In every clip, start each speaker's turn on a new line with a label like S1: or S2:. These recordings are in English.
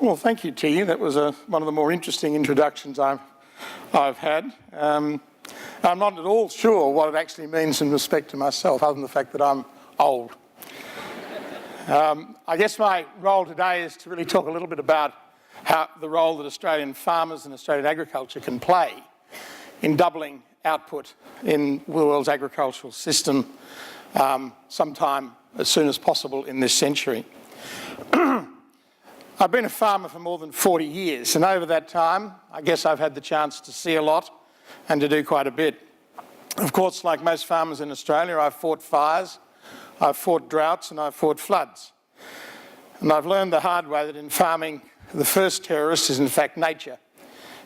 S1: Well, thank you, T. That was one of the more interesting introductions I've had. I'm not at all sure what it actually means in respect to myself, other than the fact that I'm old. I guess my role today is to really talk a little bit about how the role that Australian farmers and Australian agriculture can play in doubling output in the world's agricultural system sometime as soon as possible in this century. I've been a farmer for more than 40 years, and over that time, I guess I've had the chance to see a lot and to do quite a bit. Of course, like most farmers in Australia, I've fought fires, I've fought droughts, and I've fought floods. And I've learned the hard way that in farming, the first terrorist is in fact nature.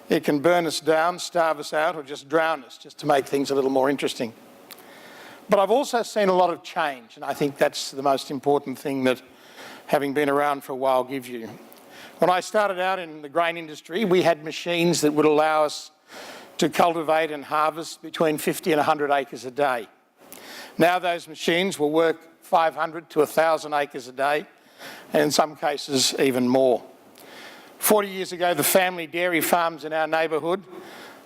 S1: It can burn us down, starve us out, or just drown us, just to make things a little more interesting. But I've also seen a lot of change, and I think that's the most important thing that having been around for a while gives you. When I started out in the grain industry, we had machines that would allow us to cultivate and harvest between 50 and 100 acres a day. Now those machines will work 500 to 1,000 acres a day, and in some cases even more. 40 years ago, the family dairy farms in our neighbourhood,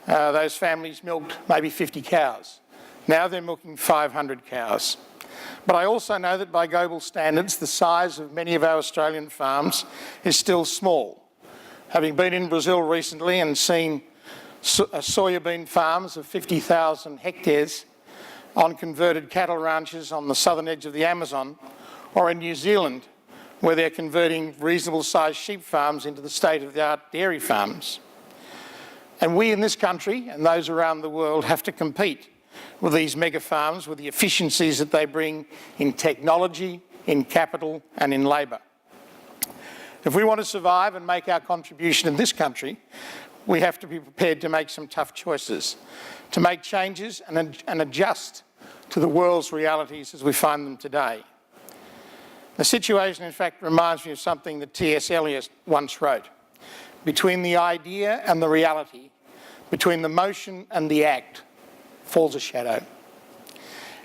S1: those families milked maybe 50 cows. Now they're milking 500 cows. But I also know that by global standards, the size of many of our Australian farms is still small. Having been in Brazil recently and seen soybean farms of 50,000 hectares on converted cattle ranches on the southern edge of the Amazon, or in New Zealand, where they're converting reasonable-sized sheep farms into the state-of-the-art dairy farms. And we in this country, and those around the world, have to compete with these mega farms, with the efficiencies that they bring in technology, in capital and in labour. If we want to survive and make our contribution in this country, we have to be prepared to make some tough choices, to make changes and adjust to the world's realities as we find them today. The situation, in fact, reminds me of something that T.S. Eliot once wrote. Between the idea and the reality, between the motion and the act, falls a shadow.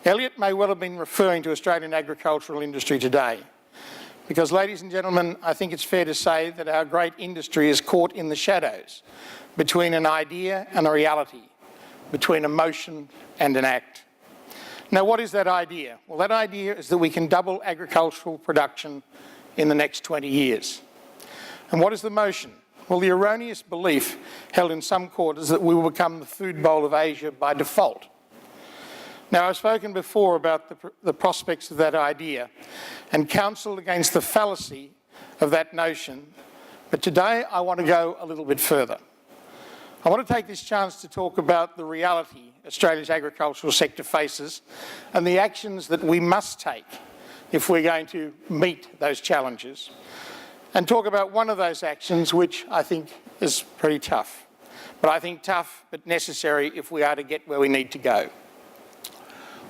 S1: Eliot may well have been referring to Australian agricultural industry today, because, ladies and gentlemen, I think it's fair to say that our great industry is caught in the shadows between an idea and a reality, between a motion and an act. Now, what is that idea? Well, that idea is that we can double agricultural production in the next 20 years. And what is the motion? Well, the erroneous belief held in some quarters that we will become the food bowl of Asia by default. Now, I've spoken before about the prospects of that idea and counselled against the fallacy of that notion, but today I want to go a little bit further. I want to take this chance to talk about the reality Australia's agricultural sector faces and the actions that we must take if we're going to meet those challenges, and talk about one of those actions which I think is pretty tough. But I think tough but necessary if we are to get where we need to go.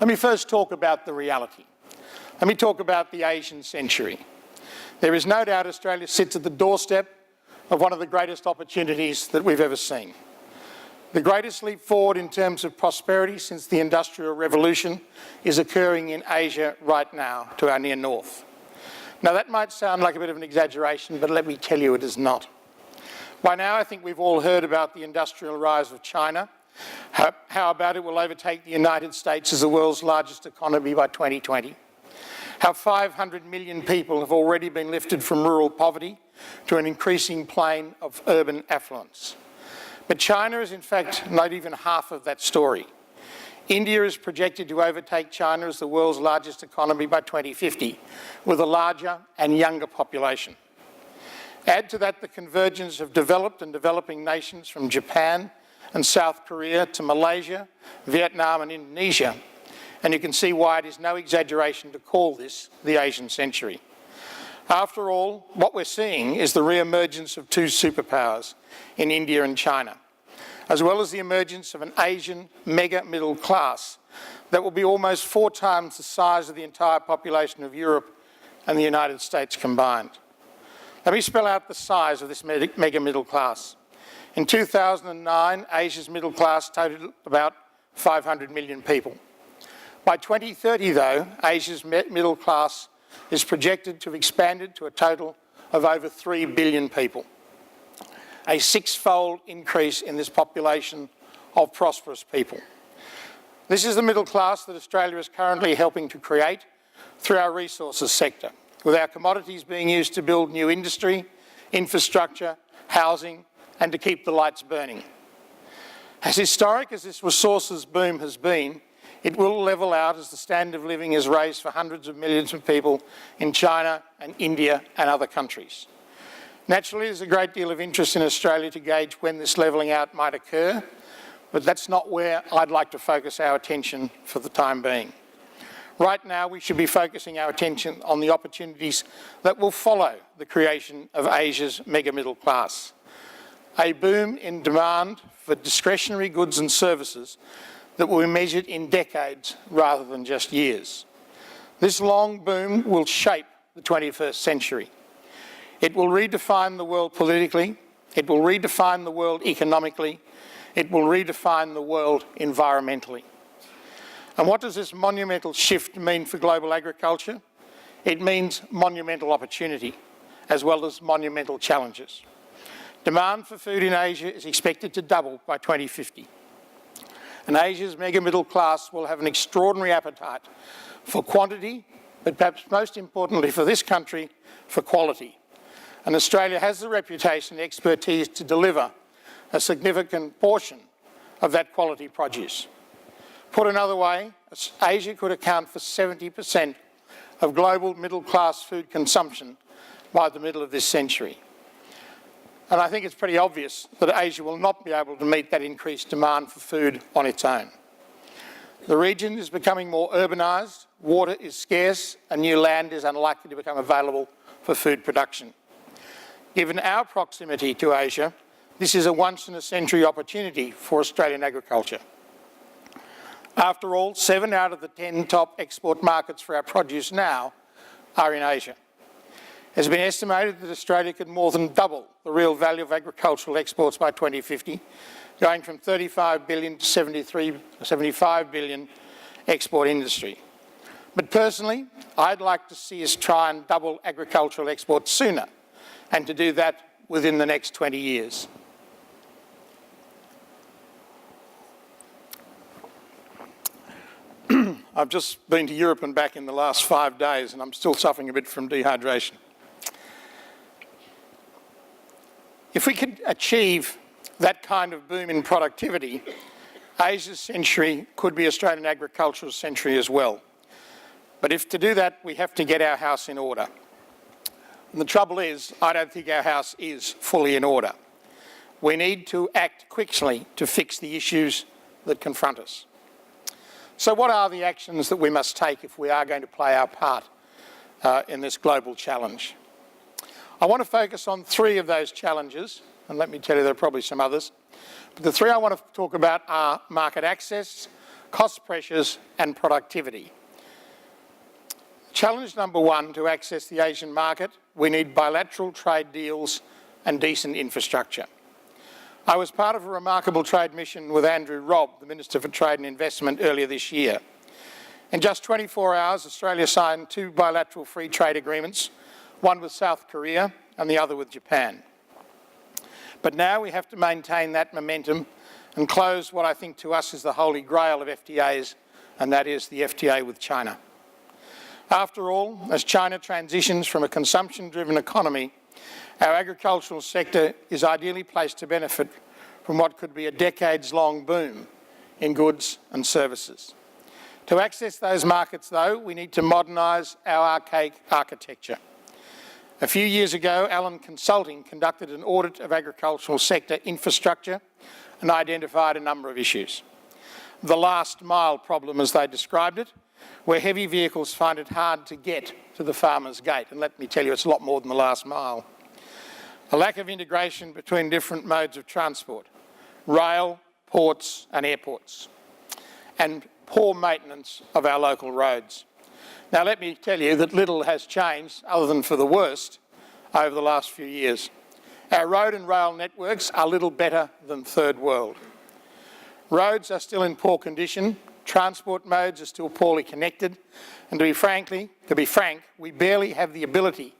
S1: Let me first talk about the reality. Let me talk about the Asian century. There is no doubt Australia sits at the doorstep of one of the greatest opportunities that we've ever seen. The greatest leap forward in terms of prosperity since the Industrial Revolution is occurring in Asia right now, to our near north. Now, that might sound like a bit of an exaggeration, but let me tell you it is not. By now, I think we've all heard about the industrial rise of China, how about it will overtake the United States as the world's largest economy by 2020, how 500 million people have already been lifted from rural poverty to an increasing plane of urban affluence. But China is in fact not even half of that story. India is projected to overtake China as the world's largest economy by 2050, with a larger and younger population. Add to that the convergence of developed and developing nations from Japan and South Korea to Malaysia, Vietnam and Indonesia, and you can see why it is no exaggeration to call this the Asian century. After all, what we're seeing is the re-emergence of two superpowers in India and China, as well as the emergence of an Asian mega middle class that will be almost 4 times the size of the entire population of Europe and the United States combined. Let me spell out the size of this mega middle class. In 2009, Asia's middle class totaled about 500 million people. By 2030, though, Asia's middle class is projected to have expanded to a total of over 3 billion people, a six-fold increase in this population of prosperous people. This is the middle class that Australia is currently helping to create through our resources sector, with our commodities being used to build new industry, infrastructure, housing, and to keep the lights burning. As historic as this resources boom has been, it will level out as the standard of living is raised for hundreds of millions of people in China and India and other countries. Naturally, there's a great deal of interest in Australia to gauge when this levelling out might occur, but that's not where I'd like to focus our attention for the time being. Right now, we should be focusing our attention on the opportunities that will follow the creation of Asia's mega middle class. A boom in demand for discretionary goods and services that will be measured in decades rather than just years. This long boom will shape the 21st century. It will redefine the world politically, it will redefine the world economically, it will redefine the world environmentally. And what does this monumental shift mean for global agriculture? It means monumental opportunity, as well as monumental challenges. Demand for food in Asia is expected to double by 2050. And Asia's mega middle class will have an extraordinary appetite for quantity, but perhaps most importantly for this country, for quality. And Australia has the reputation and expertise to deliver a significant portion of that quality produce. Put another way, Asia could account for 70% of global middle-class food consumption by the middle of this century. And I think it's pretty obvious that Asia will not be able to meet that increased demand for food on its own. The region is becoming more urbanised, water is scarce, and new land is unlikely to become available for food production. Given our proximity to Asia, this is a once-in-a-century opportunity for Australian agriculture. After all, 7 out of the 10 top export markets for our produce now are in Asia. It has been estimated that Australia could more than double the real value of agricultural exports by 2050, going from 35 billion to 75 billion export industry. But personally, I'd like to see us try and double agricultural exports sooner, and to do that within the next 20 years. I've just been to Europe and back in the last 5 days, and I'm still suffering a bit from dehydration. If we could achieve that kind of boom in productivity, Asia's century could be Australian agricultural century as well. But if to do that, we have to get our house in order. And the trouble is, I don't think our house is fully in order. We need to act quickly to fix the issues that confront us. So what are the actions that we must take if we are going to play our part in this global challenge? I want to focus on 3 of those challenges, and let me tell you there are probably some others. But the 3 I want to talk about are market access, cost pressures, and productivity. Challenge number 1, to access the Asian market, we need bilateral trade deals and decent infrastructure. I was part of a remarkable trade mission with Andrew Robb, the Minister for Trade and Investment, earlier this year. In just 24 hours, Australia signed 2 bilateral free trade agreements, one with South Korea and the other with Japan. But now we have to maintain that momentum and close what I think to us is the holy grail of FTAs, and that is the FTA with China. After all, as China transitions from a consumption-driven economy, our agricultural sector is ideally placed to benefit from what could be a decades-long boom in goods and services. To access those markets, though, we need to modernise our archaic architecture. A few years ago, Allen Consulting conducted an audit of agricultural sector infrastructure and identified a number of issues. The last mile problem, as they described it, where heavy vehicles find it hard to get to the farmer's gate. And let me tell you, it's a lot more than the last mile. A lack of integration between different modes of transport, rail, ports and airports, and poor maintenance of our local roads. Now let me tell you that little has changed, other than for the worst, over the last few years. Our road and rail networks are little better than third world. Roads are still in poor condition, transport modes are still poorly connected, and to be frank, we barely have the ability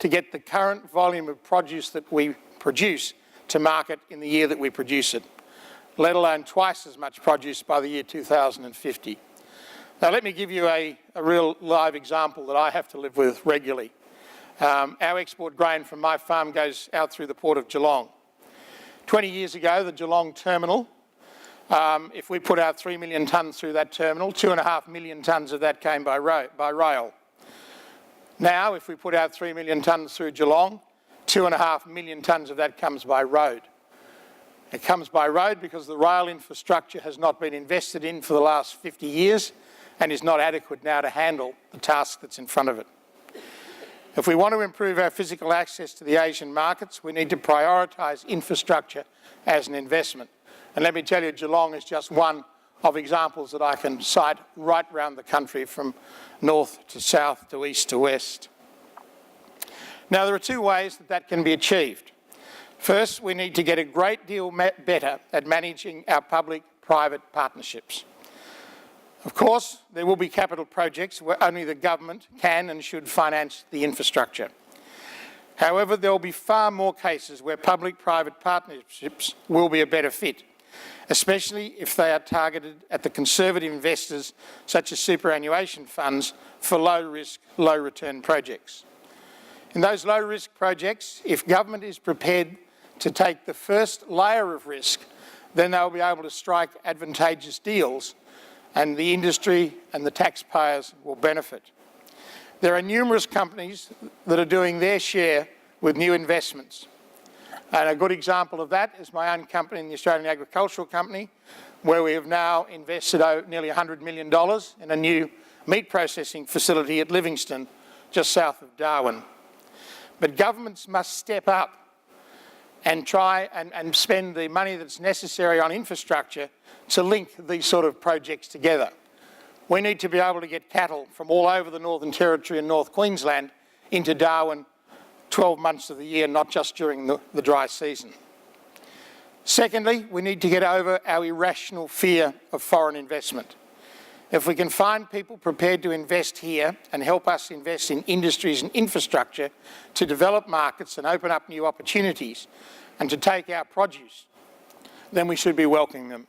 S1: to get the current volume of produce that we produce to market in the year that we produce it, let alone twice as much produce by the year 2050. Now let me give you a real live example that I have to live with regularly. Our export grain from my farm goes out through the port of Geelong. 20 years ago, the Geelong terminal, if we put out 3 million tonnes through that terminal, 2.5 million tonnes of that came by rail. Now, if we put out 3 million tonnes through Geelong, 2.5 million tonnes of that comes by road. It comes by road because the rail infrastructure has not been invested in for the last 50 years and is not adequate now to handle the task that's in front of it. If we want to improve our physical access to the Asian markets, we need to prioritise infrastructure as an investment. And let me tell you, Geelong is just one of examples that I can cite right around the country, from north to south to east to west. Now, there are two ways that can be achieved. First, we need to get a great deal better at managing our public-private partnerships. Of course, there will be capital projects where only the government can and should finance the infrastructure. However, there will be far more cases where public-private partnerships will be a better fit, especially if they are targeted at the conservative investors such as superannuation funds for low-risk, low-return projects. In those low-risk projects, if government is prepared to take the first layer of risk, then they'll be able to strike advantageous deals and the industry and the taxpayers will benefit. There are numerous companies that are doing their share with new investments. And a good example of that is my own company, the Australian Agricultural Company, where we have now invested nearly $100 million in a new meat processing facility at Livingston, just south of Darwin. But governments must step up and try and spend the money that's necessary on infrastructure to link these sort of projects together. We need to be able to get cattle from all over the Northern Territory and North Queensland into Darwin 12 months of the year, not just during the dry season. Secondly, we need to get over our irrational fear of foreign investment. If we can find people prepared to invest here and help us invest in industries and infrastructure to develop markets and open up new opportunities and to take our produce, then we should be welcoming them.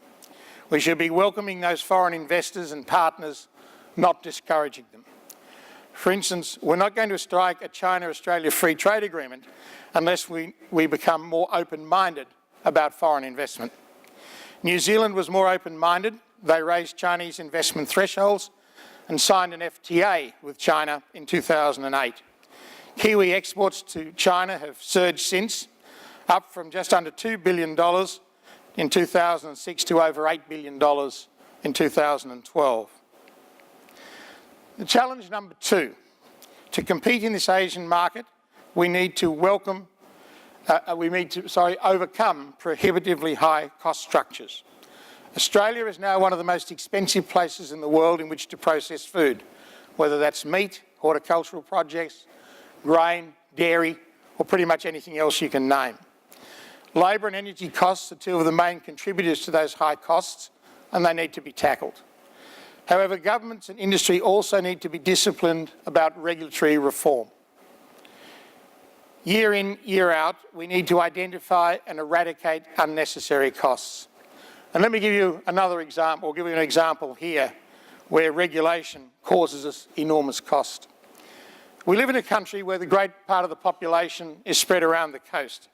S1: We should be welcoming those foreign investors and partners, not discouraging them. For instance, we're not going to strike a China-Australia free trade agreement unless we become more open-minded about foreign investment. New Zealand was more open-minded. They raised Chinese investment thresholds and signed an FTA with China in 2008. Kiwi exports to China have surged since, up from just under $2 billion in 2006 to over $8 billion in 2012. The challenge number two, to compete in this Asian market, we need to overcome prohibitively high cost structures. Australia is now one of the most expensive places in the world in which to process food, whether that's meat, horticultural projects, grain, dairy, or pretty much anything else you can name. Labour and energy costs are two of the main contributors to those high costs, and they need to be tackled. However, governments and industry also need to be disciplined about regulatory reform. Year in, year out, we need to identify and eradicate unnecessary costs. And let me give you another example, or give you an example here where regulation causes us enormous cost. We live in a country where the great part of the population is spread around the coast,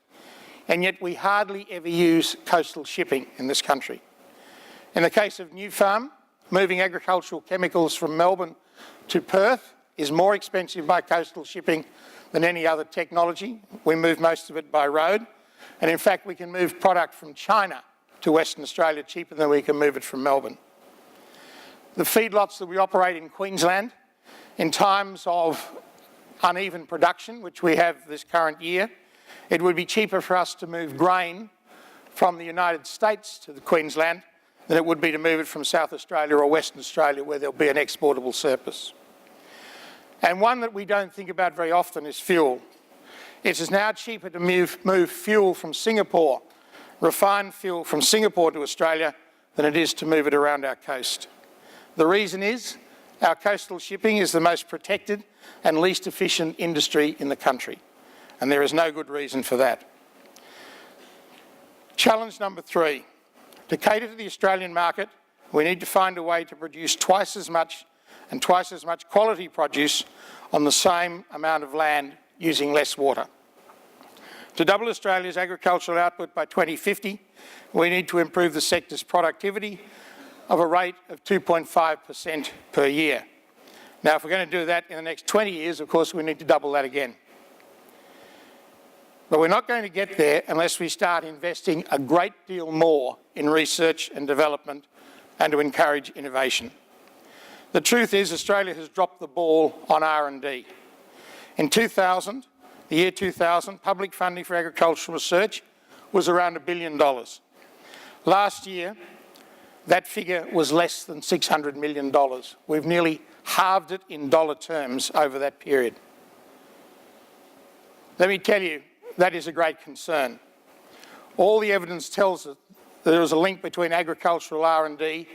S1: and yet we hardly ever use coastal shipping in this country. In the case of New Farm, moving agricultural chemicals from Melbourne to Perth is more expensive by coastal shipping than any other technology. We move most of it by road, and in fact we can move product from China to Western Australia cheaper than we can move it from Melbourne. The feedlots that we operate in Queensland, in times of uneven production, which we have this current year, it would be cheaper for us to move grain from the United States to the Queensland than it would be to move it from South Australia or Western Australia, where there'll be an exportable surplus. And one that we don't think about very often is fuel. It is now cheaper to move fuel from Singapore, refined fuel from Singapore to Australia, than it is to move it around our coast. The reason is our coastal shipping is the most protected and least efficient industry in the country. and there is no good reason for that. Challenge number 3. To cater to the Australian market, we need to find a way to produce twice as much quality produce on the same amount of land using less water. To double Australia's agricultural output by 2050, we need to improve the sector's productivity of a rate of 2.5% per year. Now, if we're going to do that in the next 20 years, of course, we need to double that again. But we're not going to get there unless we start investing a great deal more in research and development and to encourage innovation. The truth is, Australia has dropped the ball on R&D. In 2000, the year 2000, public funding for agricultural research was around $1 billion. Last year, that figure was less than $600 million. We've nearly halved it in dollar terms over that period. Let me tell you, that is a great concern. All the evidence tells us that there is a link between agricultural R&D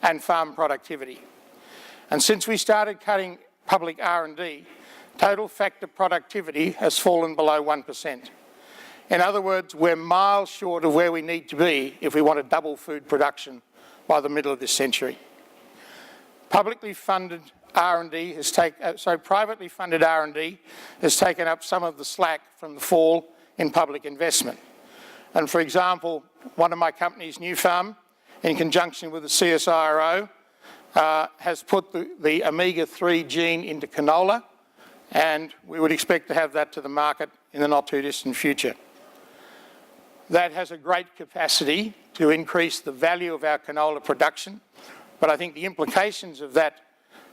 S1: and farm productivity. And since we started cutting public R&D, total factor productivity has fallen below 1%. In other words, we're miles short of where we need to be if we want to double food production by the middle of this century. Privately funded R&D has taken up some of the slack from the fall in public investment. And for example, one of my companies, New Farm, in conjunction with the CSIRO, has put the omega-3 gene into canola, and we would expect to have that to the market in the not too distant future. That has a great capacity to increase the value of our canola production, but I think the implications of that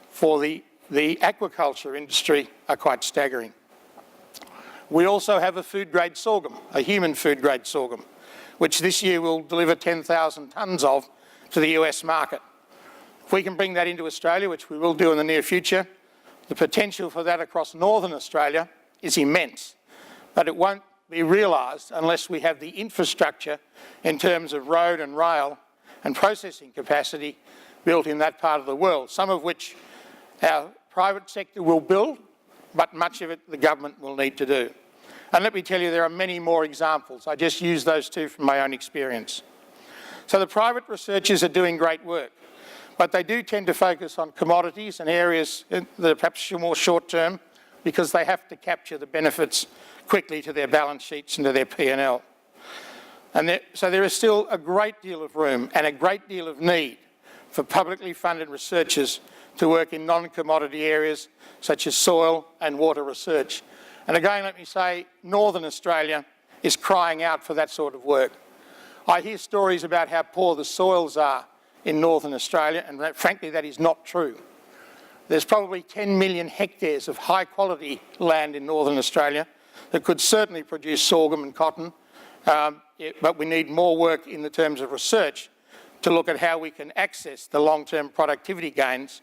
S1: for the aquaculture industry are quite staggering. We also have a food-grade sorghum, a human food-grade sorghum, which this year will deliver 10,000 tonnes of to the US market. If we can bring that into Australia, which we will do in the near future, the potential for that across northern Australia is immense, but it won't be realised unless we have the infrastructure in terms of road and rail and processing capacity built in that part of the world, some of which our private sector will build, but much of it the government will need to do. And let me tell you, there are many more examples. I just use those two from my own experience. So the private researchers are doing great work, but they do tend to focus on commodities and areas that are perhaps more short-term because they have to capture the benefits quickly to their balance sheets and to their P&L. So there is still a great deal of room and a great deal of need for publicly funded researchers to work in non-commodity areas such as soil and water research. And again, let me say, Northern Australia is crying out for that sort of work. I hear stories about how poor the soils are in Northern Australia, and frankly, that is not true. There's probably 10 million hectares of high-quality land in Northern Australia that could certainly produce sorghum and cotton, but we need more work in the terms of research to look at how we can access the long-term productivity gains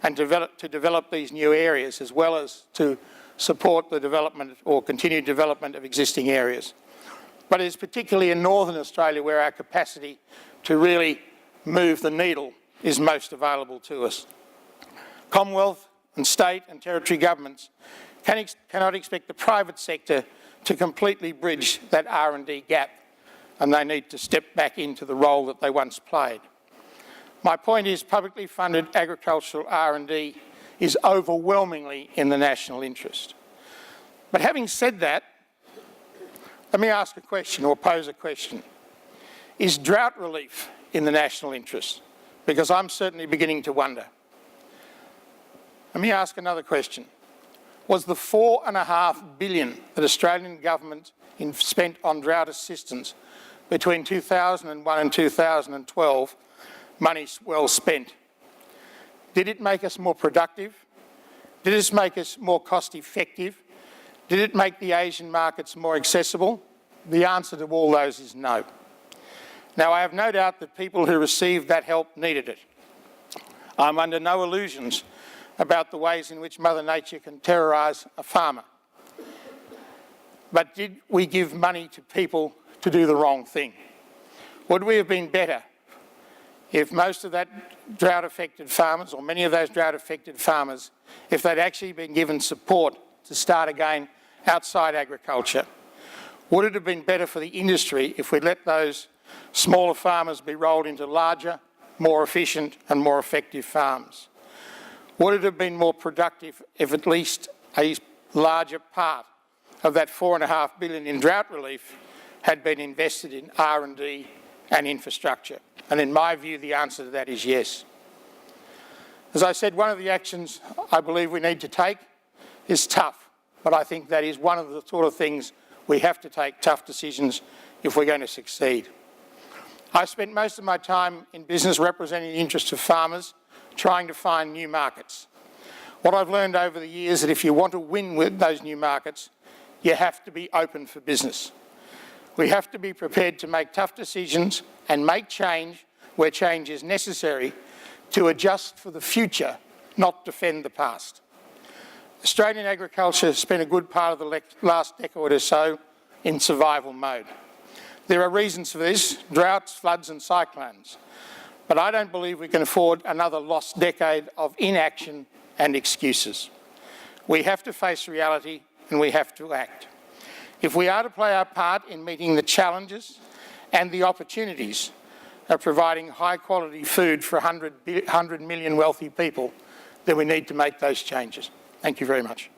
S1: and to develop these new areas, as well as to support the development or continued development of existing areas. But it's particularly in Northern Australia where our capacity to really move the needle is most available to us. Commonwealth and state and territory governments cannot expect the private sector to completely bridge that R&D gap, and they need to step back into the role that they once played. My point is, publicly funded agricultural R&D is overwhelmingly in the national interest. But having said that, let me ask a question or pose a question. Is drought relief in the national interest? Because I'm certainly beginning to wonder. Let me ask another question. Was the $4.5 billion that Australian government spent on drought assistance between 2001 and 2012 money well spent? Did it make us more productive? Did it make us more cost effective? Did it make the Asian markets more accessible? The answer to all those is no. Now, I have no doubt that people who received that help needed it. I'm under no illusions about the ways in which Mother Nature can terrorise a farmer. But did we give money to people to do the wrong thing? Would we have been better if most of that drought-affected farmers, or many of those drought-affected farmers, if they'd actually been given support to start again outside agriculture? Would it have been better for the industry if we'd let those smaller farmers be rolled into larger, more efficient and more effective farms? Would it have been more productive if at least a larger part of that $4.5 billion in drought relief had been invested in R&D and infrastructure? And in my view, the answer to that is yes. As I said, one of the actions I believe we need to take is tough, but I think that is one of the sort of things we have to take, tough decisions, if we're going to succeed. I spent most of my time in business representing the interests of farmers, trying to find new markets. What I've learned over the years is that if you want to win with those new markets, you have to be open for business. We have to be prepared to make tough decisions and make change where change is necessary to adjust for the future, not defend the past. Australian agriculture has spent a good part of the last decade or so in survival mode. There are reasons for this: droughts, floods and cyclones. But I don't believe we can afford another lost decade of inaction and excuses. We have to face reality and we have to act. If we are to play our part in meeting the challenges and the opportunities of providing high-quality food for 100 million wealthy people, then we need to make those changes. Thank you very much.